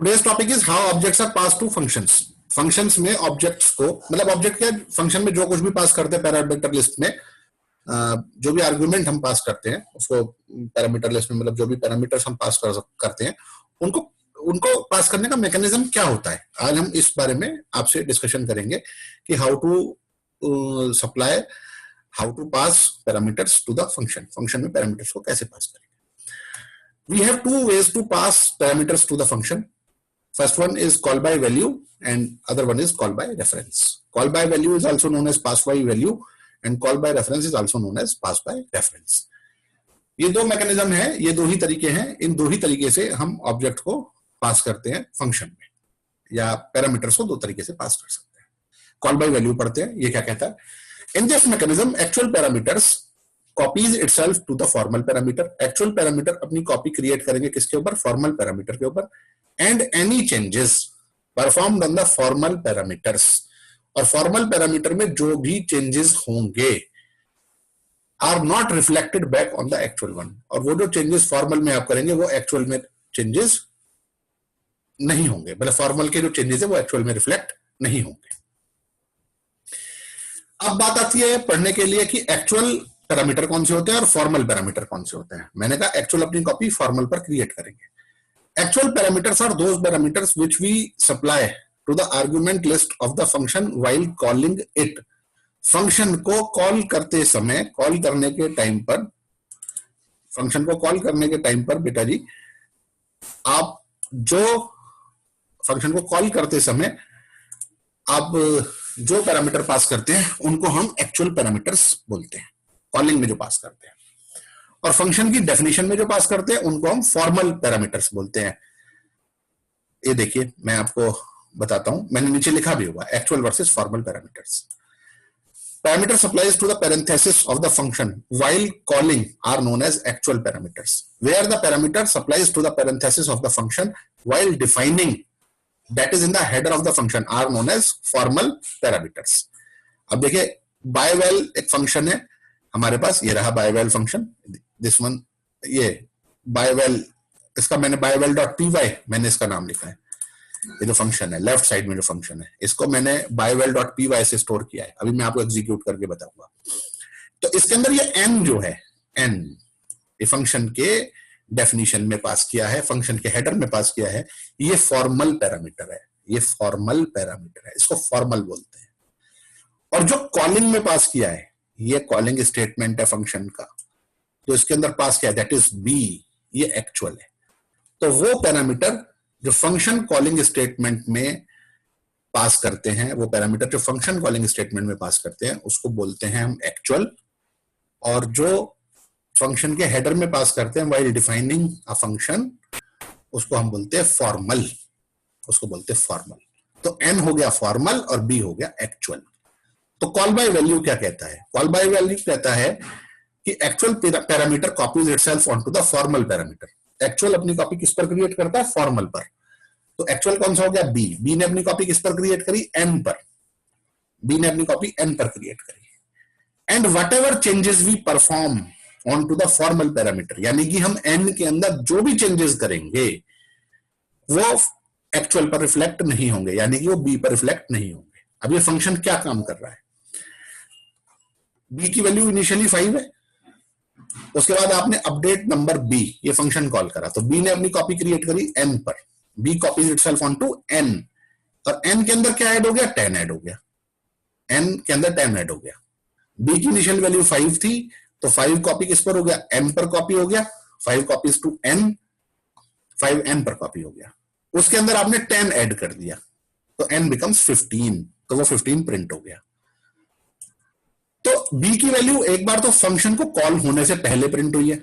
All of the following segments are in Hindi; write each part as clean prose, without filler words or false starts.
Today's topic is how objects are passed to functions. Functions में ऑब्जेक्ट्स को, मतलब ऑब्जेक्ट क्या फंक्शन में जो कुछ भी पास करते हैं पैरामीटर लिस्ट में, जो भी आर्गुमेंट हम पास करते हैं उसको पैरामीटर लिस्ट में, मतलब जो भी पैरामीटर्स हम पास करते हैं उनको पास करने का मैकेनिज्म क्या होता है। आज हम इस बारे में आपसे डिस्कशन करेंगे कि how to pass parameters to the function. Function में पैरामीटर्स को कैसे पास करेंगे। We have two ways to pass parameters to the function. First one is call by value and other one is call by reference. Call by value is also known as pass by value and call by reference is also known as pass by reference. ये दो मैकेनिज्म है, ये दो ही तरीके हैं। इन दो ही तरीके से हम ऑब्जेक्ट को पास करते हैं फंक्शन में, या पैरामीटर्स को दो तरीके से पास कर सकते हैं। कॉल बाय वैल्यू पढ़ते हैं, ये क्या कहता है। In this mechanism actual parameters copies itself to the formal parameter. Actual parameter अपनी कॉपी क्रिएट करेंगे किसके ऊपर, फॉर्मल पैरामीटर के ऊपर। And any changes performed on the formal parameters, और फॉर्मल पैरामीटर में जो भी चेंजेस होंगे are not reflected back on the actual one, और वो जो चेंजेस फॉर्मल में आप करेंगे वो एक्चुअल में चेंजेस नहीं होंगे, मतलब फॉर्मल के जो चेंजेस है वो एक्चुअल में रिफ्लेक्ट नहीं होंगे। अब बात आती है पढ़ने के लिए कि एक्चुअल पैरामीटर कौन से होते हैं और फॉर्मल पैरामीटर कौन से होते हैं। मैंने कहा एक्चुअल अपनी कॉपी फॉर्मल पर क्रिएट करेंगे। Actual parameters are those parameters which we supply to the argument list of the function while calling it. Function को कॉल करते समय, कॉल करने के टाइम पर, फंक्शन को कॉल करने के टाइम पर बेटा जी, आप जो फंक्शन को कॉल करते समय आप जो पैरामीटर पास करते हैं उनको हम एक्चुअल पैरामीटर्स बोलते हैं, कॉलिंग में जो पास करते हैं। और फंक्शन की डेफिनेशन में जो पास करते हैं उनको हम फॉर्मल पैरामीटर्स बोलते हैं। ये देखिए मैं आपको बताता हूं, मैंने नीचे लिखा भी हुआ actual versus formal parameters. Parameter supplies to the parenthesis of the function while calling are known as actual parameters, where the parameter supplies to the parenthesis of the function while defining that is in the header of the function are known as formal parameters. अब देखिए बायवेल एक फंक्शन है हमारे पास, ये रहा बायवेल फंक्शन, दिस वन, ये बायवेल, इसका मैंने बायवेल.py मैंने इसका नाम लिखा है। ये जो फंक्शन है लेफ्ट साइड में जो फंक्शन है इसको मैंने बायवेल.py से स्टोर किया है। अभी मैं आपको एग्जीक्यूट करके बताऊंगा। तो इसके अंदर ये n जो है, n ये फंक्शन के डेफिनेशन में पास किया है, फंक्शन के हेडर में पास किया है। ये फॉर्मल पैरामीटर है, ये फॉर्मल पैरामीटर है, इसको फॉर्मल बोलते हैं। और जो कॉलिंग में पास किया है ये कॉलिंग स्टेटमेंट है फंक्शन का, तो इसके अंदर पास किया दैट इज बी, ये एक्चुअल है। तो वो पैरामीटर जो फंक्शन कॉलिंग स्टेटमेंट में पास करते हैं, वो पैरामीटर जो फंक्शन कॉलिंग स्टेटमेंट में पास करते हैं उसको बोलते हैं हम एक्चुअल, और जो फंक्शन के हेडर में पास करते हैं व्हाइल डिफाइनिंग अ फंक्शन उसको हम बोलते हैं फॉर्मल, उसको बोलते हैं फॉर्मल। तो एन हो गया फॉर्मल और बी हो गया एक्चुअल। तो कॉल बाय वैल्यू क्या कहता है, कॉल बाय वैल्यू कहता है कि actual parameter copies itself onto the formal parameter. Actual अपनी कॉपी किस पर क्रिएट करता है, फॉर्मल पर। तो एक्चुअल कौन सा हो गया, बी। बी ने अपनी कॉपी किस पर क्रिएट करी, एन पर। बी ने अपनी कॉपी एन पर क्रिएट करी। And whatever changes we perform on to the formal parameter, यानी कि हम एन के अंदर जो भी चेंजेस करेंगे वो एक्चुअल पर रिफ्लेक्ट नहीं होंगे, यानी कि वो बी पर रिफ्लेक्ट नहीं होंगे। अब ये फंक्शन क्या काम कर रहा है, बी की वैल्यू इनिशियली 5 है, उसके बाद आपने अपडेट नंबर बी ये फंक्शन कॉल करा, तो बी ने अपनी कॉपी क्रिएट करी एन पर, b copies itself on to n, और एन के अंदर क्या ऐड हो गया, 10 ऐड हो गया, एन के अंदर 10 ऐड हो गया। बी की इनिशियल वैल्यू 5 थी, तो 5 कॉपी किस पर हो गया, एन पर कॉपी हो गया, 5 कॉपीज टू एन, 5 एन पर कॉपी हो गया। उसके अंदर आपने 10 ऐड कर दिया, तो एन बिकम्स 15, तो वो 15 प्रिंट हो गया। तो बी की वैल्यू एक बार तो फंक्शन को कॉल होने से पहले प्रिंट हुई है,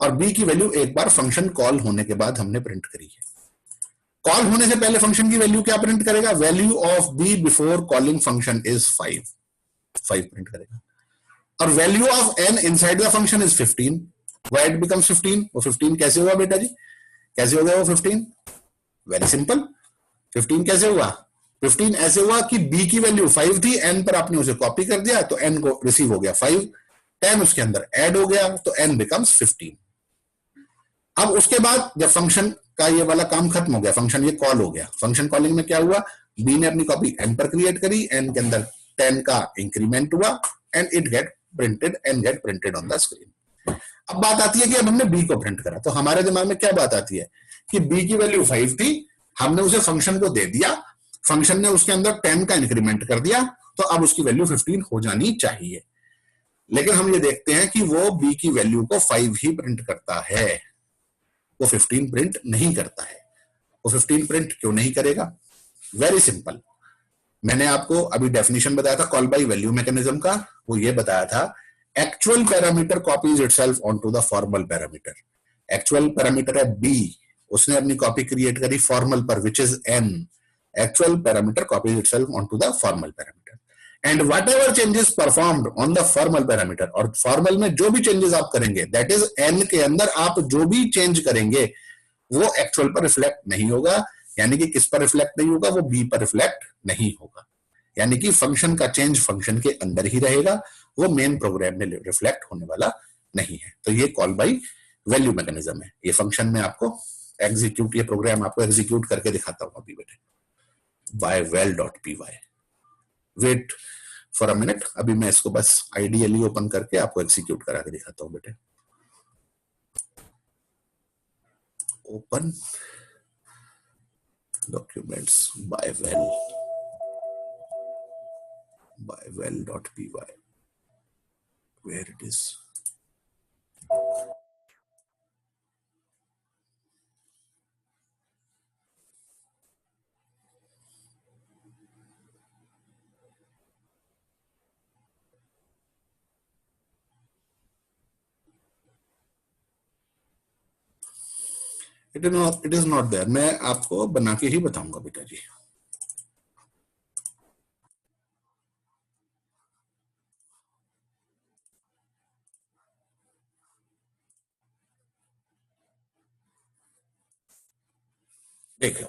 और बी की वैल्यू एक बार फंक्शन कॉल होने के बाद हमने प्रिंट करी है। कॉल होने से पहले फंक्शन की वैल्यू क्या प्रिंट करेगा, value of b before calling function is 5 print करेगा। और value of n inside the function is 15, why it becomes 15। वो 15 कैसे हुआ बेटा जी, कैसे हो गया वो 15, वेरी सिंपल। 15 कैसे हुआ, 15 ऐसे हुआ कि बी की वैल्यू 5 थी, एन पर आपने उसे कॉपी कर दिया, तो एन को रिसीव हो गया 5, 10 उसके अंदर ऐड हो गया, तो एन बिकम्स 15। अब उसके बाद जब फंक्शन का ये वाला काम खत्म हो गया, फंक्शन ये कॉल हो गया, फंक्शन कॉलिंग में क्या हुआ, बी ने अपनी कॉपी एन पर क्रिएट करी, एन के अंदर 10 का इंक्रीमेंट हुआ and it get printed on the screen. अब बात आती है कि अब हमने बी को प्रिंट करा, तो हमारे दिमाग में क्या बात आती है कि बी की वैल्यू 5 थी, हमने उसे फंक्शन को दे दिया, फंक्शन ने उसके अंदर 10 का इंक्रीमेंट कर दिया, तो अब उसकी वैल्यू 15 हो जानी चाहिए। लेकिन हम ये देखते हैं कि वो बी की वैल्यू को 5 ही प्रिंट करता है, वो 15 प्रिंट नहीं करता है। वो 15 प्रिंट क्यों नहीं करेगा? वेरी सिंपल, मैंने आपको अभी डेफिनेशन बताया था कॉल बाय वैल्यू मैकेनिज्म का, वो ये बताया था actual parameter copies itself onto the formal parameter. Actual parameter है बी, उसने अपनी कॉपी क्रिएट करी फॉर्मल पर which is an, actual parameter copies itself onto the formal parameter and whatever changes performed on the formal parameter, और फॉर्मल में जो भी चेंजेस आप करेंगे दैट इज एन के अंदर आप जो भी चेंज करेंगे वो एक्चुअल पर रिफ्लेक्ट नहीं होगा, यानी कि किस पर रिफ्लेक्ट नहीं होगा, वो बी पर रिफ्लेक्ट नहीं होगा, यानी कि फंक्शन का चेंज फंक्शन के अंदर ही रहेगा, वो मेन प्रोग्राम में रिफ्लेक्ट होने वाला नहीं है। तो ये कॉल बाय वैल्यू मैकेनिज्म है। ये फंक्शन में आपको एग्जीक्यूट, ये प्रोग्राम आपको एग्जीक्यूट करके दिखाता हूं अभी बेटे, byval dot P Y. Wait for a minute, अभी मैं इसको बस आइडियली ओपन करके आपको एग्जीक्यूट करा के दिखाता हूं बेटे। Open documents by well.py, where it is, it is not there। मैं आपको बना के ही बताऊंगा बेटा जी। देखो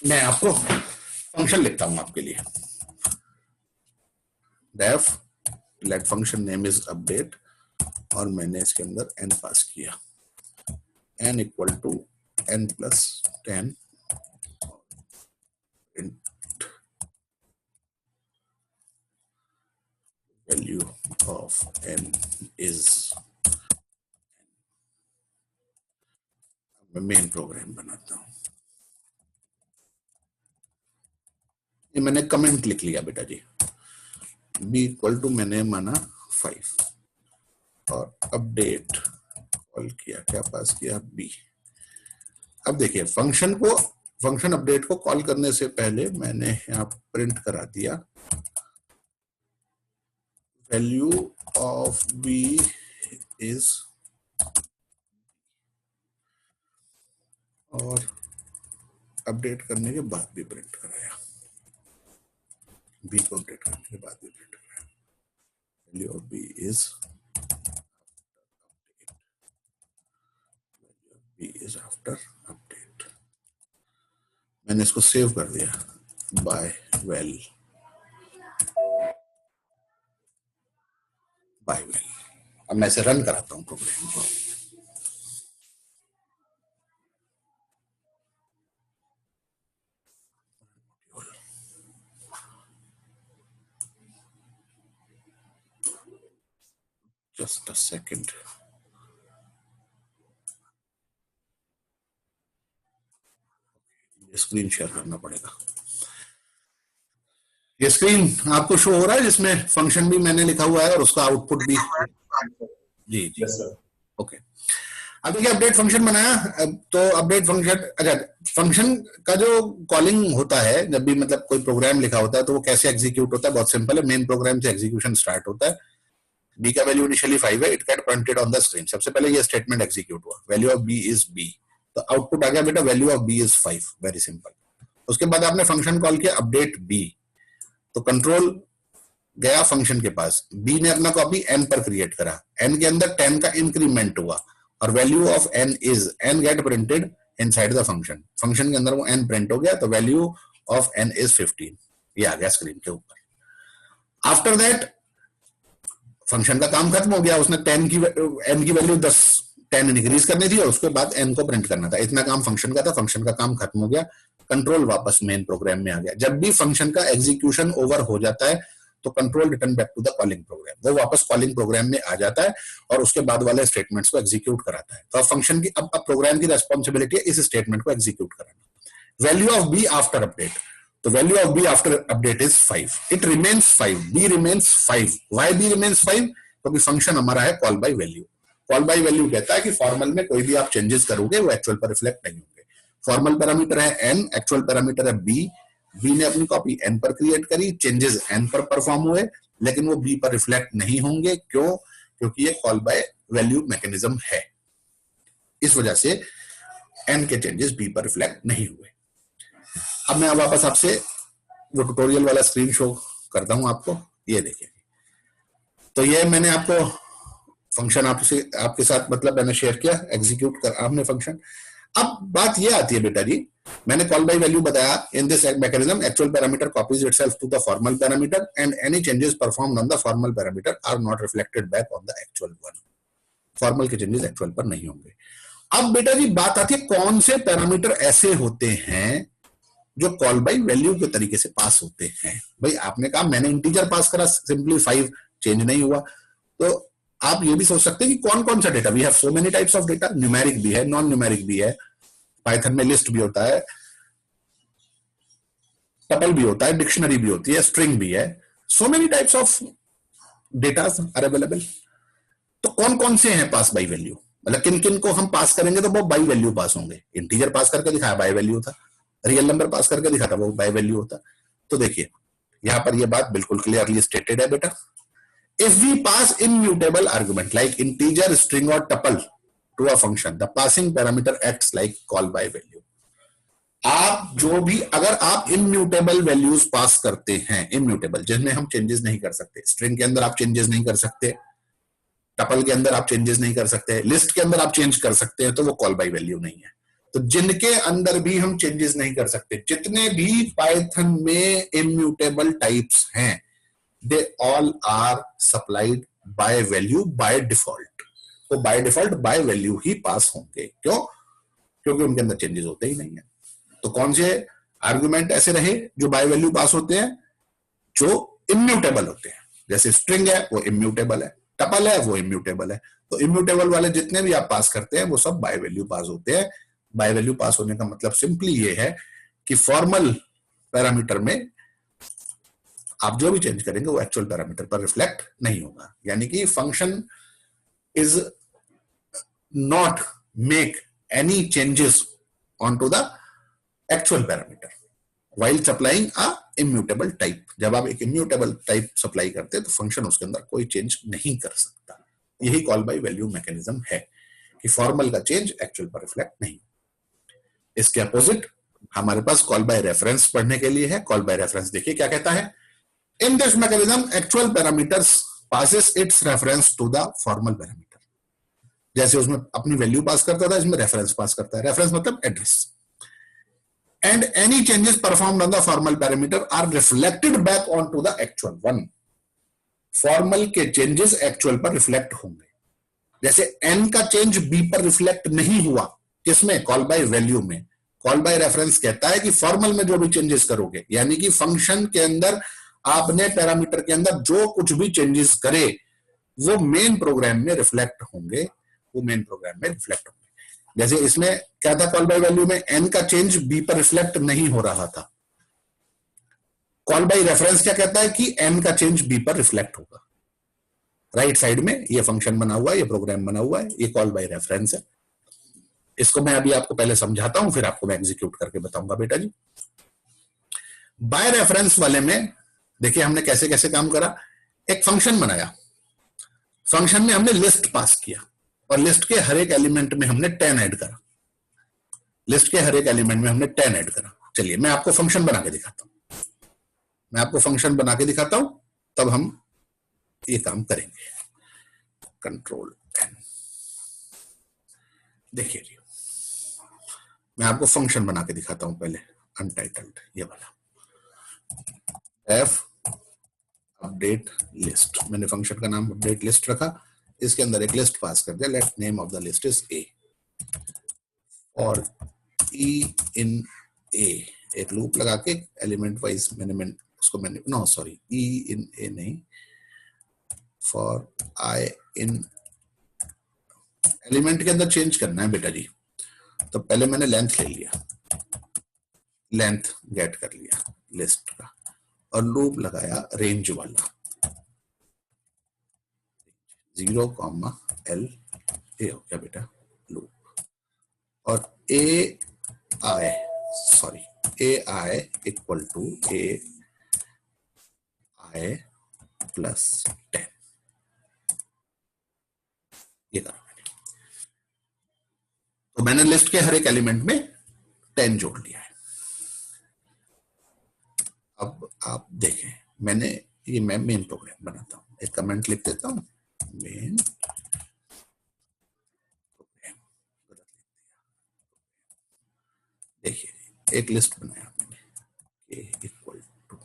मैं आपको फंक्शन लिखता हूं आपके लिए, def let function name is update, और मैंने इसके अंदर n पास किया, n equal to n plus 10 value of n is, मैं मेन प्रोग्राम बनाता हूं, ये मैंने कमेंट लिख लिया बेटा जी, b इक्वल टू मैंने माना 5 और अपडेट कॉल किया, क्या पास किया b। अब देखिए फंक्शन अपडेट को कॉल करने से पहले मैंने यहां प्रिंट करा दिया वैल्यू ऑफ b इज, और अपडेट करने के बाद भी प्रिंट कराया, b को अपडेट करने के बाद भी प्रिंट कराया value of b is, b is after update. मैंने इसको सेव कर दिया बाय वेल। अब मैं इसे रन कराता हूं प्रोग्राम को। Just a second, screen share करना पड़ेगा। ये स्क्रीन आपको शो हो रहा है जिसमें फंक्शन भी मैंने लिखा हुआ है और उसका आउटपुट भी। जी जी ओके। अब देखिए अपडेट फंक्शन बनाया, तो अपडेट फंक्शन, अच्छा फंक्शन का जो कॉलिंग होता है जब भी मतलब कोई प्रोग्राम लिखा होता है तो वो कैसे एग्जीक्यूट होता है, बहुत सिंपल है, मेन प्रोग्राम से एग्जीक्यूशन स्टार्ट होता है। बी का वैल्यू इनिशियली 5 है, it get printed on the screen. सबसे पहले ये स्टेटमेंट एग्जीक्यूट हुआ, value of b is b, तो आउटपुट आ गया बेटा value of b is 5, very simple. उसके बाद आपने फंक्शन कॉल किया अपडेट बी, तो कंट्रोल गया फंक्शन के पास, बी ने अपना कॉपी एन पर क्रिएट करा, एन के अंदर 10 का इंक्रीमेंट हुआ और value of n is, n get printed inside the function, function के अंदर वो एन प्रिंट हो गया, तो वैल्यू ऑफ एन इज 15, ये आ गया स्क्रीन के ऊपर। आफ्टर दैट फंक्शन का काम खत्म हो गया, उसने 10 की एन की वैल्यू 10 10 इंक्रीज करनी थी और उसके बाद n को प्रिंट करना था। इतना काम फंक्शन का था, फंक्शन का काम खत्म हो गया, कंट्रोल वापस मेन प्रोग्राम में आ गया। जब भी फंक्शन का एग्जीक्यूशन ओवर हो जाता है तो control return back to the calling program, वो वापस कॉलिंग प्रोग्राम में आ जाता है और उसके बाद वाले स्टेटमेंट्स को एग्जीक्यूट कराता है। तो अब फंक्शन की अब प्रोग्राम की रेस्पॉन्सिबिलिटी है इस स्टेटमेंट को एग्जीक्यूट कराना। Value of B after update, तो value of B after update is 5, it remains 5, B remains 5। Why B remains 5? क्योंकि फंक्शन हमारा है call by value. Call by value कहता है कि फॉर्मल में कोई भी आप चेंजेस करोगे वो एक्चुअल पर रिफ्लेक्ट नहीं होंगे। फॉर्मल पैरामीटर है n, एक्चुअल पैरामीटर है b, b ने अपनी कॉपी n पर क्रिएट करी, चेंजेस n पर परफॉर्म हुए, लेकिन वो b पर रिफ्लेक्ट नहीं होंगे। क्यों? क्योंकि ये कॉल बाय वैल्यू मैकेनिज्म है, इस वजह से n के चेंजेस b पर रिफ्लेक्ट नहीं हुए। अब मैं वापस आपसे वो ट्यूटोरियल वाला स्क्रीन शो करता हूं आपको, ये देखिए। तो ये मैंने आपको फंक्शन आपके साथ मतलब मैंने शेयर किया, एग्जीक्यूट कर आपने फंक्शन। अब बात ये आती है बेटा जी, मैंने कॉल बाय वैल्यू बताया, in this mechanism actual parameter copies itself to the formal parameter and any changes performed on the formal parameter are not reflected back on the actual one. Formal के चेंजेस एक्चुअल पर नहीं होंगे। अब बेटा जी बात आती है कौन से पैरामीटर ऐसे होते हैं जो कॉल बाय वैल्यू के तरीके से पास होते हैं। भाई आपने कहा मैंने इंटीजर पास करा, सिंपली 5 चेंज नहीं हुआ, तो आप ये भी सोच सकते हैं कि कौन कौन सा data, we have so many types of data, numeric भी है, नॉन न्यूमेरिक भी है, पाइथन में लिस्ट भी होता है, टपल भी होता है, डिक्शनरी भी होती है, स्ट्रिंग भी है, so many types of data are available. तो कौन कौन से हैं पास बाय वैल्यू, मतलब किन किन को हम पास करेंगे तो वो बाय वैल्यू पास होंगे। इंटीजर पास करके दिखाया बाय वैल्यू था, रियल नंबर पास करके दिखा था वो बाय वैल्यू होता। तो देखिए यहां पर ये बात बिल्कुल क्लियरली स्टेटेड है बेटा, if we pass immutable argument like integer, string or tuple to a function, the passing parameter acts like call by value। आप जो भी अगर आप immutable values पास करते हैं, immutable जिसमें हम चेंजेस नहीं कर सकते, string के अंदर आप चेंजेस नहीं कर सकते, tuple के अंदर आप चेंजेस नहीं कर सकते, लिस्ट के अंदर आप चेंज कर सकते हैं, तो वो कॉल बाय वैल्यू नहीं है। तो जिनके अंदर भी हम चेंजेस नहीं कर सकते, जितने भी पाइथन में immutable टाइप्स हैं, they all are supplied by value by default। तो by default by value ही पास होंगे। क्यों? क्योंकि उनके अंदर चेंजेस होते ही नहीं है। तो कौन से आर्गुमेंट ऐसे रहे जो by value पास होते हैं? जो immutable होते हैं, जैसे string है वो immutable है, tuple है वो immutable है। तो immutable वाले जितने भी आप पास करते हैं वो सब by value पास होते हैं। by value पास होने का मतलब सिंपली ये है कि फॉर्मल पैरामीटर में आप जो भी चेंज करेंगे वो एक्चुअल पैरामीटर पर रिफ्लेक्ट नहीं होगा, यानी कि function is not make any changes on to the actual parameter while supplying a immutable type. जब आप एक इम्यूटेबल टाइप सप्लाई करते हैं तो फंक्शन उसके अंदर कोई चेंज नहीं कर सकता। यही कॉल बाय वैल्यू मैकेनिज्म है कि फॉर्मल का चेंज एक्चुअल पर रिफ्लेक्ट नहीं। इसके अपोजिट हमारे पास कॉल बाय रेफरेंस पढ़ने के लिए है। कॉल बाय रेफरेंस देखिए क्या कहता है, in this mechanism actual parameters passes its reference to the formal parameter। जैसे उसमें अपनी वैल्यू पास करता था, इसमें रेफरेंस पास करता है। रेफरेंस मतलब address. and any changes performed on the formal parameter are reflected back onto the actual one। Formal के चेंजेस एक्चुअल पर रिफ्लेक्ट होंगे। जैसे n का चेंज b पर रिफ्लेक्ट नहीं हुआ, किसमें? कॉल बाय वैल्यू में। कॉल बाय रेफरेंस कहता है कि फॉर्मल में जो भी चेंजेस करोगे, यानी कि फंक्शन के अंदर आपने पैरामीटर के अंदर जो कुछ भी चेंजेस करे वो मेन प्रोग्राम में रिफ्लेक्ट होंगे, वो मेन प्रोग्राम में रिफ्लेक्ट होंगे। जैसे इसमें क्या था, कॉल बाय वैल्यू में n का चेंज b पर रिफ्लेक्ट नहीं हो रहा था। कॉल बाय रेफरेंस क्या कहता है कि n का चेंज b पर रिफ्लेक्ट होगा। राइट साइड में ये फंक्शन बना हुआ है, ये प्रोग्राम बना हुआ है, ये कॉल बाय रेफरेंस है। इसको मैं अभी आपको पहले समझाता हूं, फिर आपको मैं एग्जीक्यूट करके बताऊंगा बेटा जी। बाय रेफरेंस वाले में देखिए हमने कैसे कैसे काम करा। एक फंक्शन बनाया, फंक्शन में हमने लिस्ट पास किया और लिस्ट के हर एक एलिमेंट में हमने 10 ऐड करा। लिस्ट के हर एक एलिमेंट में हमने 10 ऐड करा। चलिए मैं आपको फंक्शन बना के दिखाता हूं, मैं आपको फंक्शन बना के दिखाता हूं, तब हम ये काम करेंगे। Control N। देखिए जी मैं आपको फंक्शन बना के दिखाता हूं पहले, अनटाइटल्ड ये वाला, f अपडेट लिस्ट। मैंने फंक्शन का नाम अपडेट लिस्ट रखा। इसके अंदर एक लिस्ट पास कर दिया, let name of the list is a और ई इन ए, एक लूप लगा के एलिमेंट वाइज मैंने no sorry e in a नहीं, फॉर आई इन, एलिमेंट के अंदर चेंज करना है बेटा जी। तो पहले मैंने लेंथ ले लिया, लेंथ गेट कर लिया लिस्ट का और लूप लगाया रेंज वाला 0, L, ए हो गया बेटा लूप, और A I equal to A I plus 10, ये करा मैंने। तो मैंने लिस्ट के हर एक एलिमेंट में 10 जोड़ लिया है। अब आप देखें, मैं मेन प्रोग्राम बनाता हूं, एक कमेंट लिख देता हूं, मेन प्रोग्राम, देखिए एक लिस्ट बनाया मैंने k इक्वल टू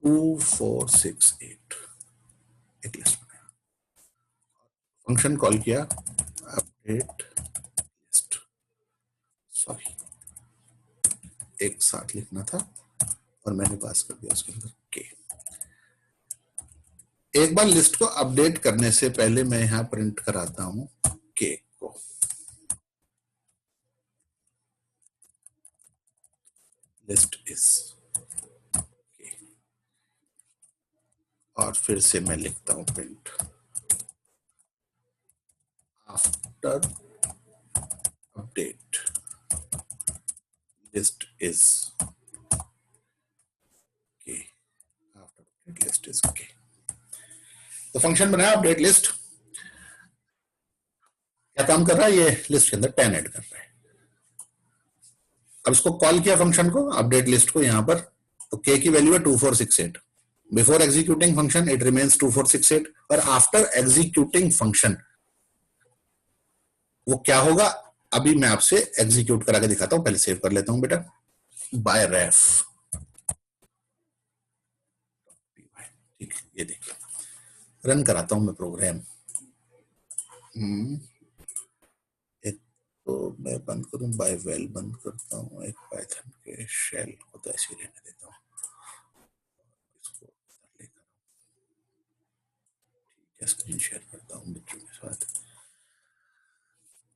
2 4 6 8, एक लिस्ट बनाया, फंक्शन कॉल किया अपडेट लिस्ट, सॉरी एक साथ लिखना था और मैंने पास कर दिया उसके अंदर k। एक बार लिस्ट को अपडेट करने से पहले मैं यहां प्रिंट कराता हूं k को, लिस्ट इज k, और फिर से मैं लिखता हूं print after update list is k, after update list is k। तो फंक्शन बनाया अपडेट लिस्ट, क्या काम कर रहा है, ये लिस्ट के अंदर 10 ऐड कर रहा है। अब इसको कॉल किया फंक्शन को, अपडेट लिस्ट को यहां पर, तो k की वैल्यू है 2468, before executing function it remains 2468, और आफ्टर एग्जीक्यूटिंग फंक्शन वो क्या होगा, अभी मैं आपसे एग्जीक्यूट करा के दिखाता हूं, पहले सेव कर लेता हूं बेटा, बाय रेफ, ठीक है, ये देखिए रन कराता हूं मैं प्रोग्राम। एक तो मैं बंद करूं, बाय वेल बंद करता हूं, एक पाइथन के शेल को तो ऐसे रहने देता हूं, इसको लेकर ठीक है, स्क्रीन शेयर करता हूं बच्चों के साथ,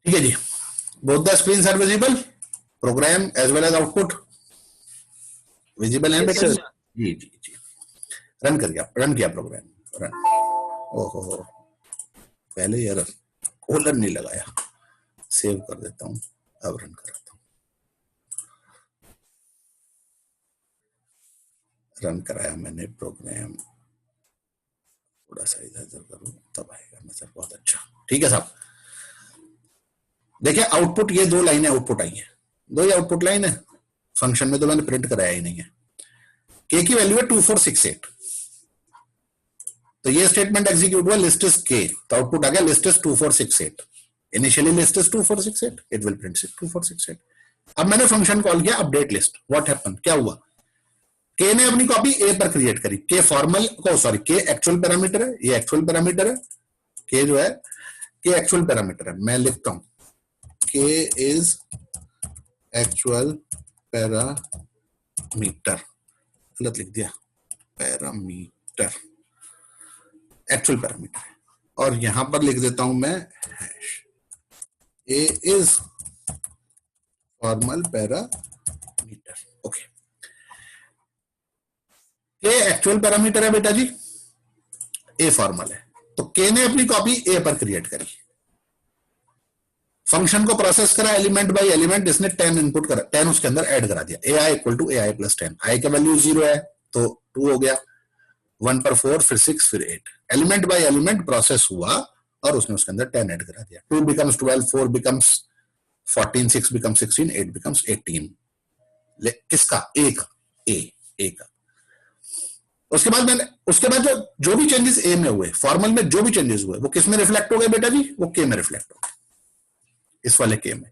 ठीक है जी। Both the screens are visible, program as well as output visible है बेटा जी जी जी। रन किया प्रोग्राम, रन, ओहो पहले यार कोलन नहीं लगाया, सेव कर देता हूं, अब रन कराता हूं, रन कराया मैंने प्रोग्राम, थोड़ा सा इधर करूं तब आएगा नजर, बहुत अच्छा, ठीक है साहब। देखिए आउटपुट, ये 2 लाइनें आउटपुट आई हैं, 2 ही आउटपुट लाइन है, फंक्शन में तो मैंने प्रिंट कराया ही नहीं है। k की वैल्यू है 2468, तो ये स्टेटमेंट एग्जीक्यूट हुआ, लिस्ट इज k, तो आउटपुट आ गया list is 2468, initially list is 2468, it will print 2468। अब मैंने फंक्शन कॉल किया अपडेट लिस्ट, व्हाट हैपन, क्या हुआ, k ने अपनी कॉपी a पर क्रिएट करी, k फॉर्मल को सॉरी k एक्चुअल पैरामीटर है, ये एक्चुअल पैरामीटर है, k जो है k एक्चुअल पैरामीटर है, मैं लिखता हूं k इज एक्चुअल पैरामीटर, गलत लिख दिया, पैरामीटर एक्चुअल पैरामीटर है, और यहां पर लिख देता हूं मैं hash a is formal parameter, okay. k actual parameter है बेटा जी, a फॉर्मल है, तो k ने अपनी कॉपी a पर क्रिएट करी, फंक्शन को प्रोसेस करा एलिमेंट बाय एलिमेंट, इसने 10 इनपुट करा, 10 उसके अंदर ऐड करा दिया, ai equal to ai plus 10, i का वैल्यू 0 है तो 2 हो गया, 1 पर 4, फिर 6, फिर 8, एलिमेंट बाय एलिमेंट प्रोसेस हुआ और उसने उसके अंदर 10 ऐड करा दिया, 2 becomes 12, 4 becomes 14, 6 becomes 16, 8 becomes 18, किसका, a का। उसके बाद जो भी चेंजेस ए में हुए, फॉर्मल में जो भी चेंजेस हुए, वो किस में रिफ्लेक्ट हो गए बेटा जी, वो के में रिफ्लेक्ट हो गए, इस वाले के में,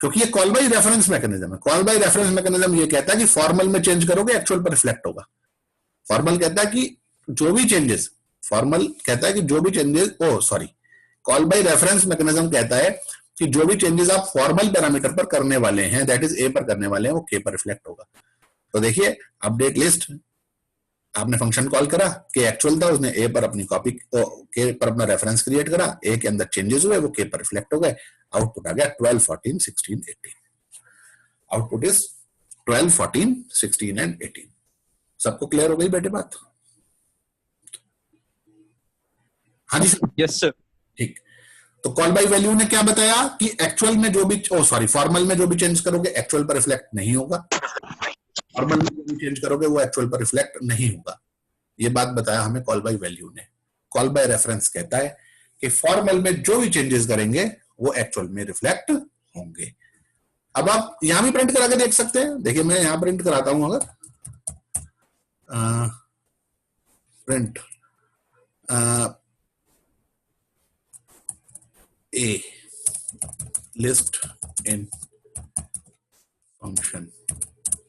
क्योंकि ये कॉल बाय रेफरेंस मैकेनिज्म है। कॉल बाय रेफरेंस मैकेनिज्म ये कहता है कि फॉर्मल में चेंज करोगे एक्चुअल पर रिफ्लेक्ट होगा, फॉर्मल कहता है कि जो भी चेंजेस, फॉर्मल कहता है कि जो भी changes, sorry, call by reference mechanism कहता है कि जो भी चेंजेस आप फॉर्मल पैरामीटर पर करने वाले हैं, दैट इज ए पर करने वाले हैं, वो के पर रिफ्लेक्ट होगा। तो देखिए अपडेट लिस्ट, आपने फंक्शन कॉल करा, के एक्चुअल था, उसने ए पर अपनी कॉपी, के पर अपना रेफरेंस क्रिएट करा, ए के अंदर चेंजेस हुए, वो के पर रिफ्लेक्ट हो गए, आउटपुट आ गया 12, 14, 16, 18। Output is 12, 14, 16 and 18। सबको क्लियर हो गई बेटे बात? हाँ जी सर। Yes sir. ठीक। तो कॉल बाय वैल्यू ने क्या बताया कि एक्चुअल में जो भी, सॉरी, फॉर्मल में जो भी चेंज करोगे एक्चुअल पर रिफ्लेक्ट नहीं होगा, फॉर्मल में जो भी चेंज करोगे वो एक्चुअल पर रिफ्लेक्ट नहीं होगा। ये बात बताया हमें कॉल बाय वैल्यू ने। कॉल बाय रेफरेंस कहता है कि फॉर्मल में जो भी चेंजेस करेंगे वो एक्चुअल में रिफ्लेक्ट होंगे। अब आप यहां भी प्रिंट करा के देख सकते हैं। देखिए मैं यहां प्रिंट कराता हूं, अगर print A list in function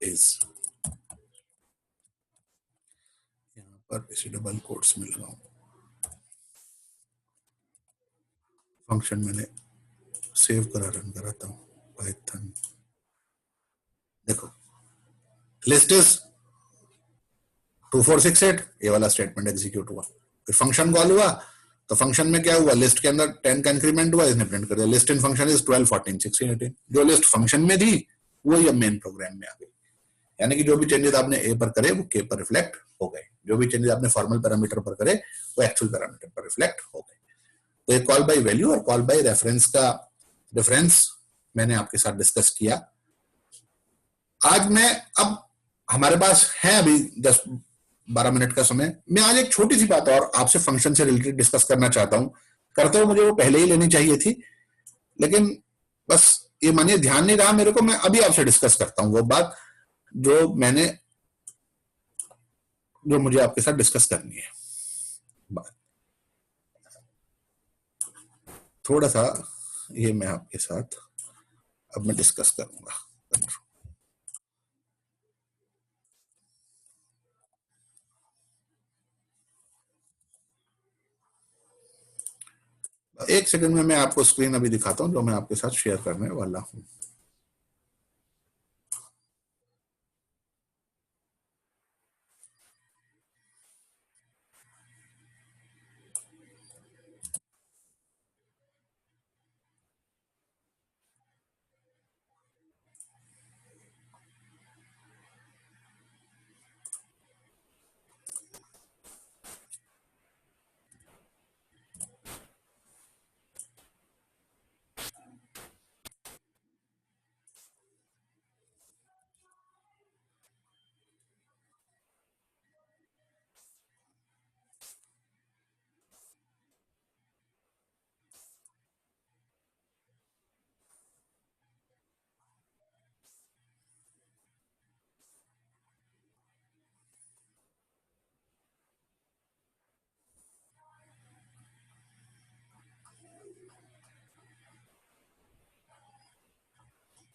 is, यहां पर इसे डबल कोट्स में लगाऊं, फंक्शन मैंने सेव करा, रन कराता हूं पाइथन। देखो लिस्ट इज 2468, ये वाला स्टेटमेंट एग्जीक्यूट हुआ, फिर फंक्शन कॉल हुआ, तो फंक्शन में क्या हुआ, लिस्ट के अंदर 10 का इंक्रीमेंट हुआ, इसने प्रिंट कर दिया लिस्ट इन फंक्शन इज 12, 14, 16, 18। जो लिस्ट फंक्शन में थी वही अब मेन प्रोग्राम में आ गई। यानी कि जो भी चेंजेस आपने ए पर करे वो के पर रिफ्लेक्ट हो गए, जो भी चेंजेस आपने फॉर्मल पैरामीटर पर करे वो एक्चुअल पैरामीटर पर रिफ्लेक्ट हो गए। तो ये कॉल बाय वैल्यू और कॉल बाय रेफरेंस का डिफरेंस मैंने आपके साथ डिस्कस किया। आज मैं, अब हमारे पास है अभी 10-12 मिनट का समय, मैं आज एक छोटी सी बात और आपसे फंक्शन से रिलेटेड डिस्कस करना चाहता हूं। करते हुए मुझे वो पहले ही लेनी चाहिए थी, लेकिन बस ये मानिए ध्यान नहीं रहा मेरे को। मैं अभी आपसे डिस्कस करता हूं वो बात जो मुझे आपके साथ डिस्कस करनी है। बात थोड़ा सा ये मैं आपके साथ अब मैं डिस्कस करूंगा। एक सेकंड में मैं आपको स्क्रीन अभी दिखाता हूं जो मैं आपके साथ शेयर करने वाला हूं।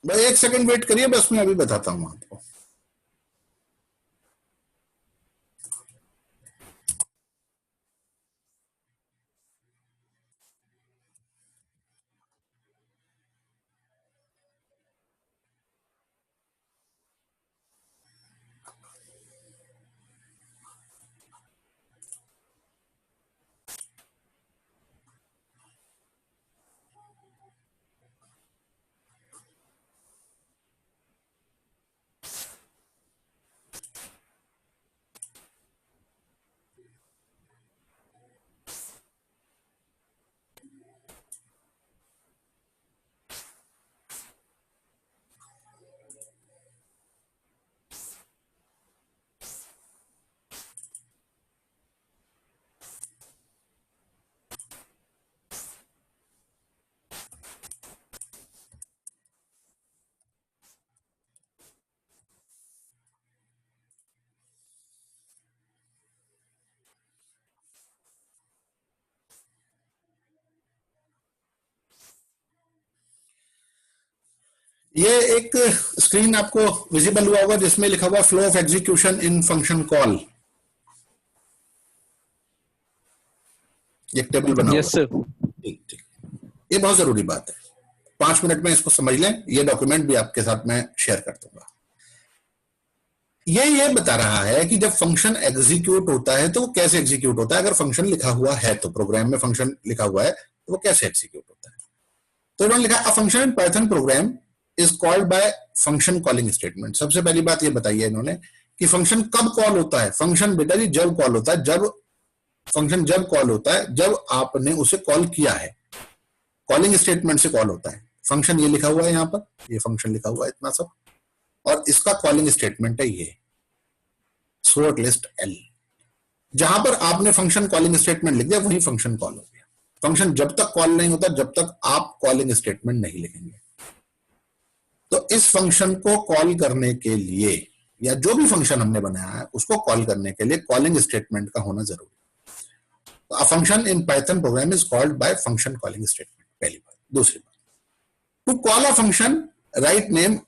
बस एक सेकंड वेट करिए, बस मैं अभी बताता हूं आपको। ये एक स्क्रीन आपको विजिबल हुआ होगा जिसमें लिखा हुआ flow of execution in function call. एक टेबल बना हुआ यस सर। ठीक ठीक, ये बहुत जरूरी बात है, 5 मिनट में इसको समझ लें, ये डॉक्यूमेंट भी आपके साथ मैं शेयर कर दूंगा। ये बता रहा है कि जब फंक्शन एग्जीक्यूट होता है तो वो कैसे एग्जीक्यूट होता है, अगर फंक्शन लिखा हुआ है तो प्रोग्राम में फंक्शन लिखा हुआ है तो वो कैसे एग्जीक्यूट होता है। तो इन्होंने लिखा अ function in Python program is called by function calling statement. सबसे पहली बात ये बताई है इन्होंने कि फंक्शन कब कॉल होता है। फंक्शन बेटा जी जब कॉल होता है, जब फंक्शन जब कॉल होता है जब आपने उसे कॉल किया है, कॉलिंग स्टेटमेंट से कॉल होता है। फंक्शन ये लिखा हुआ है यहाँ पर, ये फंक्शन लिखा हुआ है इतना सब, और इसका कॉलिंग स्टेटमेंट है ये सोर्ट लिस्ट एल। जहां पर आपने फंक्शन कॉलिंग स्टेटमेंट लिख दिया वही फंक्शन कॉल हो गया। फंक्शन जब तक कॉल नहीं होता जब तक आप कॉलिंग स्टेटमेंट नहीं लिखेंगे। तो इस फंक्शन को कॉल करने के लिए या जो भी फंक्शन हमने बनाया है उसको कॉल करने के लिए कॉलिंग स्टेटमेंट का होना जरूरी है। तो a function in Python program is called by function calling statement, पहली बात। दूसरी बात, to call a function write name,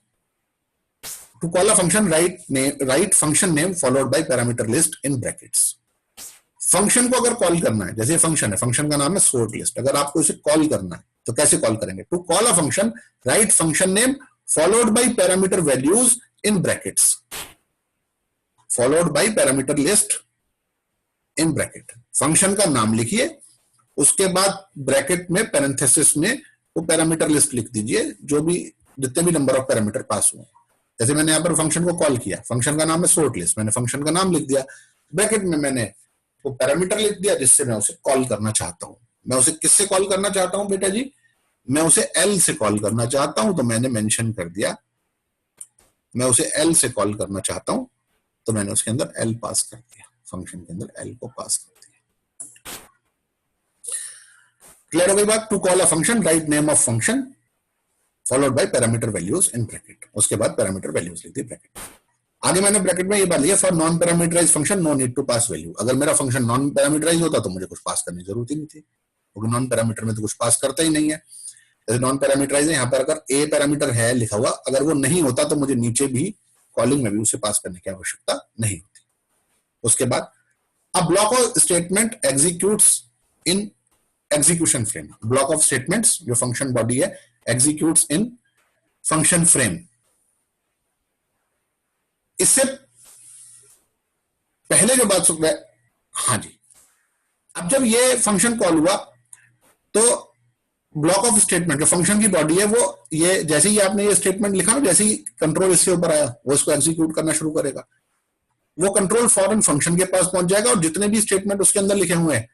to call a function write function name followed by parameter list in brackets। Function को अगर कॉल करना है, जैसे फंक्शन है, फंक्शन का नाम है sort list, अगर आपको इसे कॉल करना है तो कैसे कॉल करेंगे। To call a function write function name followed by parameter values in brackets, followed by parameter list in bracket। Function का नाम लिखिए, उसके बाद ब्रैकेट में पैरेंथेसिस में वो पैरामीटर लिस्ट लिख दीजिए, जो भी जितने भी नंबर ऑफ पैरामीटर पास हुए। जैसे मैंने यहाँ पर फंक्शन को कॉल किया, फंक्शन का नाम है सोर्ट लिस्ट, मैंने फंक्शन का नाम लिख दिया, ब्रैकेट में मैंने वो पैरामीटर लिख दिया जिससे मैं उसे कॉल करना चाहता हूं। मैं उसे किससे कॉल करना चाहता हूं बेटा जी, मैं उसे एल से कॉल करना चाहता हूं, तो मैंने मेंशन कर दिया मैं उसे एल से कॉल करना चाहता हूं, तो मैंने उसके अंदर एल पास कर दिया, फंक्शन के अंदर एल को पास कर दिया। क्लियर हो गई बात। To call a function write name of function followed by parameter values in bracket, उसके बाद पैरामीटर वैल्यूज लिख दी ब्रैकेट। आगे मैंने ब्रैकेट में ये बात लिया, for non parameterize function no need to pass value. अगर मेरा फंक्शन नॉन पैरामीटराइज होता तो मुझे कुछ पास करने की जरूरत ही नहीं थी, क्योंकि नॉन पैरामीटर में तो कुछ पास करता ही नहीं है। जैसे नॉन पैरामीटराइज है, यहाँ पर अगर ए पैरामीटर है लिखा हुआ, अगर वो नहीं होता तो मुझे नीचे भी कॉलिंग में भी उसे पास करने की आवश्यकता नहीं होती। उसके बाद a block of statement executes in execution frame. Block of statements जो फंक्शन बॉडी है एग्जीक्यूट्स इन फंक्शन फ्रेम। इससे पहले जो बात सुन रहे, हाँ जी, अब जब ये फंक्शन कॉल हुआ तो ब्लॉक ऑफ स्टेटमेंट जो फंक्शन की बॉडी है वो ये जैसे ही आपने ये स्टेटमेंट लिखा ना, जैसे ही कंट्रोल इसके ऊपर आया वो इसको एग्जीक्यूट करना शुरू करेगा। वो कंट्रोल फौरन फंक्शन के पास पहुंच जाएगा और जितने भी स्टेटमेंट उसके अंदर लिखे हुए हैं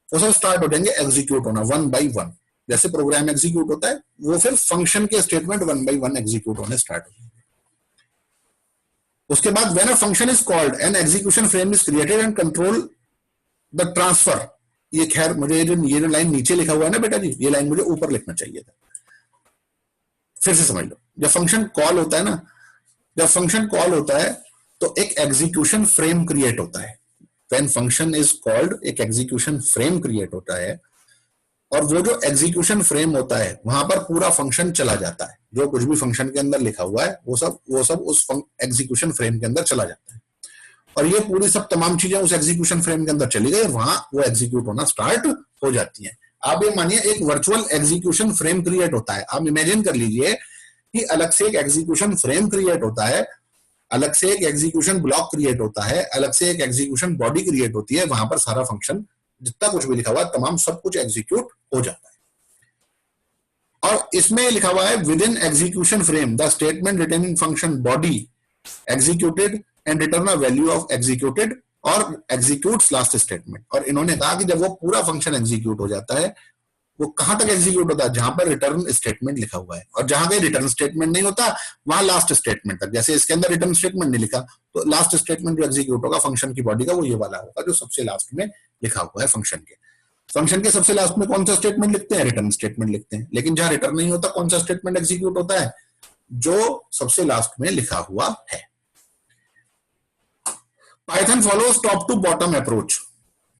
वो सब स्टार्ट हो जाएंगे एग्जीक्यूट होना वन बाई वन। जैसे प्रोग्राम एग्जीक्यूट होता है वो फिर फंक्शन के statement one by one execute होने स्टार्ट हो जाएंगे। उसके बाद when a function is called an execution frame is created and control the transfer. ये खैर मुझे ये जो लाइन नीचे लिखा हुआ है ना बेटा जी, ये लाइन मुझे ऊपर लिखना चाहिए था, फिर से समझ लो। जब फंक्शन कॉल होता है ना, जब फंक्शन कॉल होता है तो एक एग्जीक्यूशन फ्रेम क्रिएट होता है। व्हेन फंक्शन इज कॉल्ड एक एग्जीक्यूशन फ्रेम क्रिएट होता है, और वो जो एग्जीक्यूशन फ्रेम होता है वहां पर पूरा फंक्शन चला जाता है। जो कुछ भी फंक्शन के अंदर लिखा हुआ है वो सब उस एग्जीक्यूशन फ्रेम के अंदर चला जाता है, और ये पूरी सब तमाम चीजें उस एग्जीक्यूशन फ्रेम के अंदर चली गई और वहां वो एग्जीक्यूट होना स्टार्ट हो जाती है। आप ये मानिए एक वर्चुअल एग्जीक्यूशन फ्रेम क्रिएट होता है। आप इमेजिन कर लीजिए कि अलग से एक एग्जीक्यूशन फ्रेम क्रिएट होता है, अलग से एक एग्जीक्यूशन ब्लॉक क्रिएट होता है, अलग से एक एग्जीक्यूशन बॉडी क्रिएट होती है। वहां पर सारा फंक्शन जितना कुछ भी लिखा हुआ है तमाम सब कुछ एग्जीक्यूट हो जाता है। और इसमें लिखा हुआ है within execution frame the statement written in function body executed and return a value of executed और एग्जीक्यूट्स लास्ट स्टेटमेंट। और इन्होंने कहा कि जब वो पूरा फंक्शन एग्जीक्यूट हो जाता है वो कहां तक एग्जीक्यूट होता है, जहां पर रिटर्न स्टेटमेंट लिखा हुआ है, और जहां कहीं रिटर्न स्टेटमेंट नहीं होता वहां लास्ट स्टेटमेंट तक। जैसे इसके अंदर रिटर्न स्टेटमेंट नहीं लिखा तो लास्ट स्टेटमेंट जो एग्जीक्यूट होगा फंक्शन की बॉडी का वो ये वाला होगा जो सबसे लास्ट में लिखा हुआ है। फंक्शन के सबसे लास्ट में कौन सा स्टेटमेंट लिखते हैं, रिटर्न स्टेटमेंट लिखते हैं। लेकिन जहां रिटर्न नहीं होता कौन सा स्टेटमेंट एग्जीक्यूट होता है, जो सबसे लास्ट में लिखा हुआ है। Python follows top to bottom approach.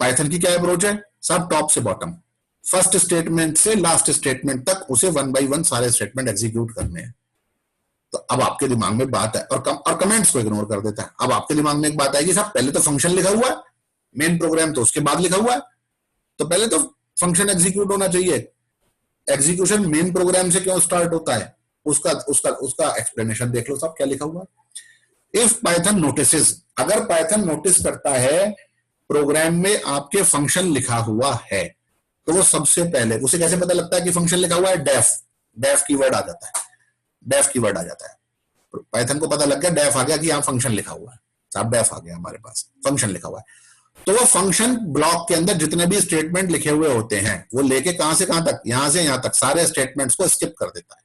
Python की क्या अप्रोच है, सब टॉप से बॉटम, फर्स्ट स्टेटमेंट से लास्ट स्टेटमेंट तक उसे वन बाई वन सारे स्टेटमेंट एग्जीक्यूट करने हैं। तो अब आपके दिमाग में बात है, और कमेंट्स को इग्नोर कर देता है। अब आपके दिमाग में एक बात आएगी, साहब पहले तो फंक्शन लिखा हुआ है, मेन प्रोग्राम तो उसके बाद लिखा हुआ है, तो पहले तो फंक्शन एग्जीक्यूट होना चाहिए। एग्जीक्यूशन मेन प्रोग्राम से क्यों स्टार्ट होता है, उसका उसका उसका एक्सप्लेनेशन देख लो साहब क्या लिखा हुआ है। इफ पाइथन नोटिसेस, अगर पाइथन नोटिस करता है प्रोग्राम में आपके फंक्शन लिखा हुआ है, तो वो सबसे पहले, उसे कैसे पता लगता है कि फंक्शन लिखा हुआ है, डेफ कीवर्ड आ जाता है, डेफ कीवर्ड आ जाता है। पाइथन को पता लग गया, डेफ आ गया कि यहाँ फंक्शन लिखा हुआ है, साहब डेफ आ गया हमारे पास, फंक्शन लिखा हुआ है। तो वो फंक्शन ब्लॉक के अंदर जितने भी स्टेटमेंट लिखे हुए होते हैं वो लेके कहां से कहां तक, यहां से यहां तक सारे स्टेटमेंट्स को स्किप कर देता है,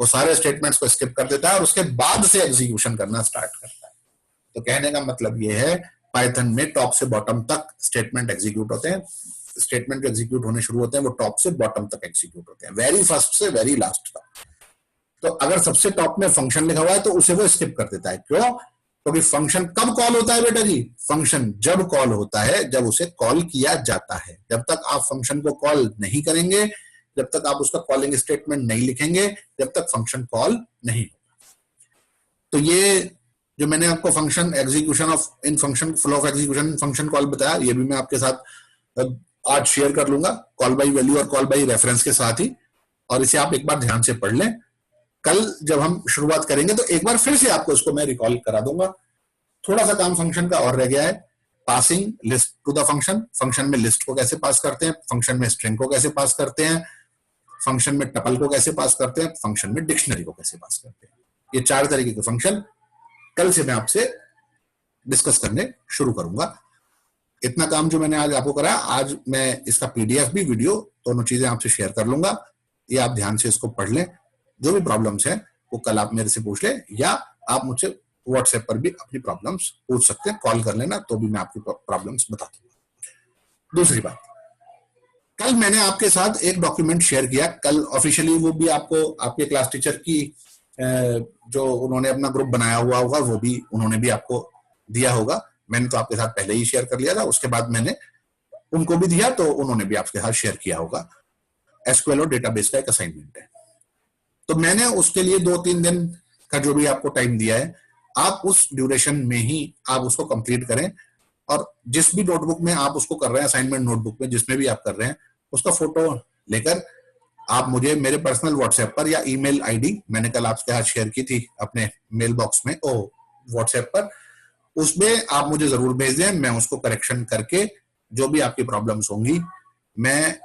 वो सारे स्टेटमेंट्स को स्किप कर देता है और उसके बाद से एग्जीक्यूशन करना स्टार्ट करता है। तो कहने का मतलब ये है पाइथन में टॉप से बॉटम तक स्टेटमेंट एग्जीक्यूट होते हैं, स्टेटमेंट एग्जीक्यूट होने शुरू होते हैं वो टॉप से बॉटम तक एग्जीक्यूट होते हैं, वेरी फर्स्ट से वेरी लास्ट तक। तो अगर सबसे टॉप में फंक्शन लिखा हुआ है तो उसे वो स्किप कर देता है। क्यों? क्योंकि फंक्शन कब कॉल होता है बेटा जी, फंक्शन जब कॉल होता है जब उसे कॉल किया जाता है। जब तक आप फंक्शन को कॉल नहीं करेंगे, जब तक आप उसका कॉलिंग स्टेटमेंट नहीं लिखेंगे, जब तक फंक्शन कॉल नहीं होगा। तो ये जो मैंने आपको function execution of in function flow of execution function call बताया, ये भी मैं आपके साथ आज शेयर कर लूंगा, कॉल बाई वैल्यू और कॉल बाई रेफरेंस के साथ ही। और इसे आप एक बार ध्यान से पढ़ लें, कल जब हम शुरुआत करेंगे तो एक बार फिर से आपको इसको मैं रिकॉल करा दूंगा। थोड़ा सा काम फंक्शन का और रह गया है, passing list to the function, function में लिस्ट को कैसे पास करते हैं, फंक्शन में स्ट्रिंग को कैसे पास करते हैं, फंक्शन में टपल को कैसे पास करते हैं, फंक्शन में डिक्शनरी को कैसे पास करते हैं। ये 4 तरीके के फंक्शन कल से मैं आपसे डिस्कस करने शुरू करूंगा। इतना काम जो मैंने आज आपको करा, आज मैं इसका पीडीएफ भी वीडियो दोनों चीजें आपसे शेयर कर लूंगा। ये आप ध्यान से इसको पढ़ लें, जो भी प्रॉब्लम्स हैं वो कल आप मेरे से पूछ लें, या आप मुझसे व्हाट्सएप पर भी अपनी प्रॉब्लम्स पूछ सकते हैं, कॉल कर लेना तो भी मैं आपकी प्रॉब्लम्स बता दूंगा। दूसरी बात, कल मैंने आपके साथ एक डॉक्यूमेंट शेयर किया, कल ऑफिशियली वो भी आपको आपके क्लास टीचर की जो उन्होंने अपना ग्रुप बनाया हुआ होगा वो भी उन्होंने भी आपको दिया होगा। मैंने तो आपके साथ पहले ही शेयर कर लिया था, उसके बाद मैंने उनको भी दिया तो उन्होंने भी आपके साथ शेयर किया होगा। एसक्यूएल और डेटाबेस का एक असाइनमेंट है, तो मैंने उसके लिए 2-3 दिन का जो भी आपको टाइम दिया है, आप उस ड्यूरेशन में ही आप उसको कंप्लीट करें। और जिस भी नोटबुक में आप उसको कर रहे हैं, असाइनमेंट नोटबुक में जिसमें भी आप कर रहे हैं, उसका फोटो लेकर आप मुझे मेरे पर्सनल व्हाट्सएप पर या ईमेल आईडी मैंने कल आपके साथ शेयर की थी अपने मेल बॉक्स में व्हाट्सएप पर, उसमें आप मुझे जरूर भेज दें। मैं उसको करेक्शन करके जो भी आपकी प्रॉब्लम्स होंगी, मैं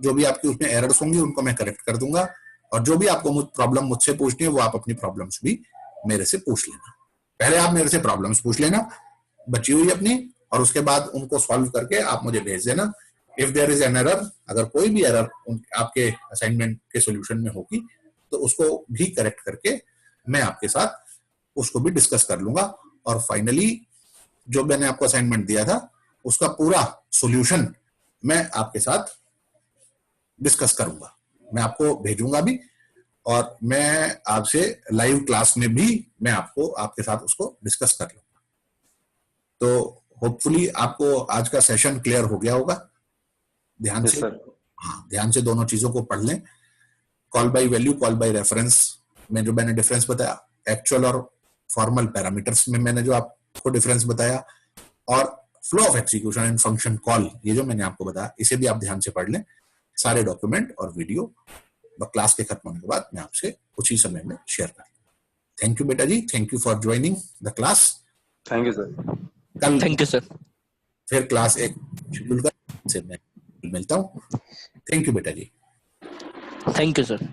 जो भी आपकी उसमें एरर्स होंगी उनको मैं करेक्ट कर दूंगा। और जो भी आपको प्रॉब्लम मुझसे पूछनी है वो आप अपनी प्रॉब्लम्स भी मेरे से पूछ लेना। पहले आप मेरे से प्रॉब्लम्स पूछ लेना बची हुई अपनी, और उसके बाद उनको सॉल्व करके आप मुझे भेज देना। If there is an error, अगर कोई भी एरर आपके असाइनमेंट के सॉल्यूशन में होगी तो उसको भी करेक्ट करके मैं आपके साथ उसको भी डिस्कस कर लूंगा। और फाइनली जो मैंने आपको असाइनमेंट दिया था उसका पूरा सॉल्यूशन मैं आपके साथ डिस्कस करूंगा, मैं आपको भेजूंगा भी, और मैं आपसे लाइव क्लास में भी मैं आपको आपके साथ उसको डिस्कस कर लूंगा। तो होपफुली आपको आज का सेशन क्लियर हो गया होगा। ध्यान से, हाँ, ध्यान से दोनों चीजों को पढ़ लें। Call by value, call by reference में जो मैंने डिफरेंस बताया, एक्चुअल और फॉर्मल पैरामीटर्स में मैंने जो आपको डिफरेंस बताया, और flow of execution and function call, ये जो मैंने आपको बताया, इसे भी आप ध्यान से पढ़ लें। सारे डॉक्यूमेंट और वीडियो क्लास के खत्म होने के बाद मैं आपसे कुछ ही समय में शेयर करूंगा। थैंक यू बेटा जी, thank you for joining the class. Thank you sir. कल थैंक यू सर। फिर क्लास एक शेड्यूल कर से मैं मिलता हूँ। थैंक यू बेटा जी। Thank you sir.